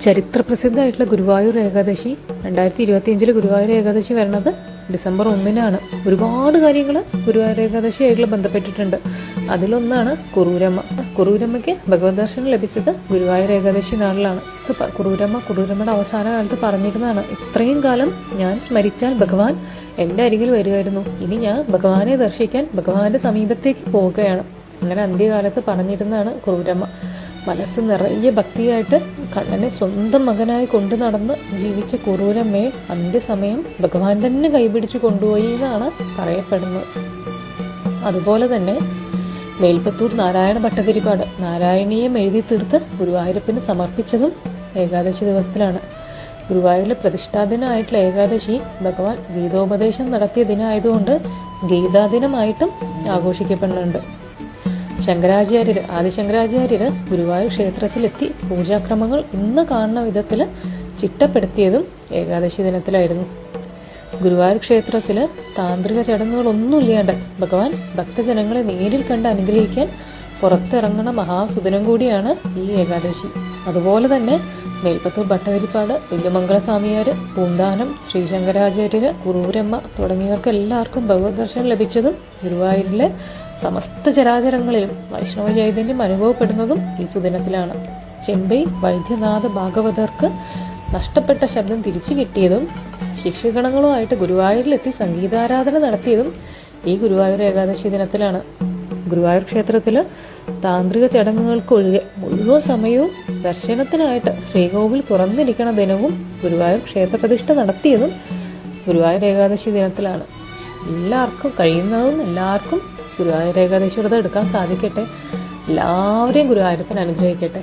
ചരിത്രപ്രസിദ്ധമായിട്ടുള്ള ഗുരുവായൂർ ഏകാദശി 2025 ഗുരുവായൂർ ഏകാദശി വരണത് ഡിസംബർ 1 ഒരുപാട് കാര്യങ്ങൾ ഗുരുവായൂർ ഏകാദശിയായിട്ടുള്ള ബന്ധപ്പെട്ടിട്ടുണ്ട്. അതിലൊന്നാണ് കുറൂരമ്മയ്ക്ക് ഭഗവത് ദർശനം ലഭിച്ചത് ഗുരുവായൂർ ഏകാദശി നാളിലാണ്. കുറൂരമ്മയുടെ അവസാന കാലത്ത് പറഞ്ഞിരുന്നതാണ്, ഇത്രയും കാലം ഞാൻ സ്മരിച്ചാൽ ഭഗവാൻ എൻ്റെ അരികിൽ വരികയായിരുന്നു, ഇനി ഞാൻ ഭഗവാനെ ദർശിക്കാൻ ഭഗവാന്റെ സമീപത്തേക്ക് പോവുകയാണ്. അങ്ങനെ അന്ത്യകാലത്ത് പറഞ്ഞിരുന്നതാണ് കുറൂരമ്മ. മനസ്സ് നിറയെ ഭക്തിയായിട്ട് കണ്ണനെ സ്വന്തം മകനായി കൊണ്ടു നടന്ന് ജീവിച്ച കുറൂരമ്മയെ അന്ത്യസമയം ഭഗവാൻ തന്നെ കൈപിടിച്ചു കൊണ്ടുപോയി എന്നാണ് പറയപ്പെടുന്നത്. അതുപോലെ തന്നെ മേൽപ്പത്തൂർ നാരായണ ഭട്ടതിരിപ്പാട് നാരായണീയം എഴുതി തീർത്ത് ഗുരുവായൂരപ്പന് സമർപ്പിച്ചതും ഏകാദശി ദിവസത്തിലാണ്. ഗുരുവായൂരിലെ പ്രതിഷ്ഠാദിനമായിട്ടുള്ള ഏകാദശി ഭഗവാൻ ഗീതോപദേശം നടത്തിയ ദിനമായതുകൊണ്ട് ഗീതാദിനമായിട്ടും ആഘോഷിക്കപ്പെടുന്നുണ്ട്. ആദിശങ്കരാചാര്യര് ഗുരുവായൂർ ക്ഷേത്രത്തിലെത്തി പൂജാക്രമങ്ങൾ ഇന്ന് കാണുന്ന വിധത്തിൽ ചിട്ടപ്പെടുത്തിയതും ഏകാദശി ദിനത്തിലായിരുന്നു. ഗുരുവായൂർ ക്ഷേത്രത്തിൽ താന്ത്രിക ചടങ്ങുകളൊന്നുമില്ലാണ്ട് ഭഗവാൻ ഭക്തജനങ്ങളെ നേരിൽ കണ്ട് അനുഗ്രഹിക്കാൻ പുറത്തിറങ്ങുന്ന മഹാസുദിനം കൂടിയാണ് ഈ ഏകാദശി. അതുപോലെ തന്നെ മേൽപ്പത്തൂർ ഭട്ടതിരിപ്പാട് വില്ലുമംഗല സ്വാമിയാർ, പൂന്താനം ശ്രീശങ്കരാചാര്യര്, കുറൂരമ്മ തുടങ്ങിയവർക്ക് എല്ലാവർക്കും ഭഗവത് ദർശനം ലഭിച്ചതും ഗുരുവായൂരിലെ സമസ്ത ചരാചരങ്ങളിലും വൈഷ്ണവ ചൈതന്യം അനുഭവപ്പെടുന്നതും ഈ സുദിനത്തിലാണ്. ചെമ്പൈ വൈദ്യനാഥ ഭാഗവതർക്ക് നഷ്ടപ്പെട്ട ശബ്ദം തിരിച്ചു കിട്ടിയതും ശിഷ്യഗണങ്ങളുമായിട്ട് ഗുരുവായൂരിലെത്തി സംഗീതാരാധന നടത്തിയതും ഈ ഗുരുവായൂർ ഏകാദശി ദിനത്തിലാണ്. ഗുരുവായൂർ ക്ഷേത്രത്തിൽ താന്ത്രിക ചടങ്ങുകൾക്കൊഴികെ മുഴുവൻ സമയവും ദർശനത്തിനായിട്ട് ശ്രീകോവിൽ തുറന്നിരിക്കണ ദിനവും ഗുരുവായൂർ ക്ഷേത്രപ്രതിഷ്ഠ നടത്തിയതും ഗുരുവായൂർ ഏകാദശി ദിനത്തിലാണ്. എല്ലാവർക്കും ഗുരുവായൂർ ഏകാദശി വ്രതം എടുക്കാൻ സാധിക്കട്ടെ. എല്ലാവരെയും ഗുരുവായൂരപ്പൻ അനുഗ്രഹിക്കട്ടെ.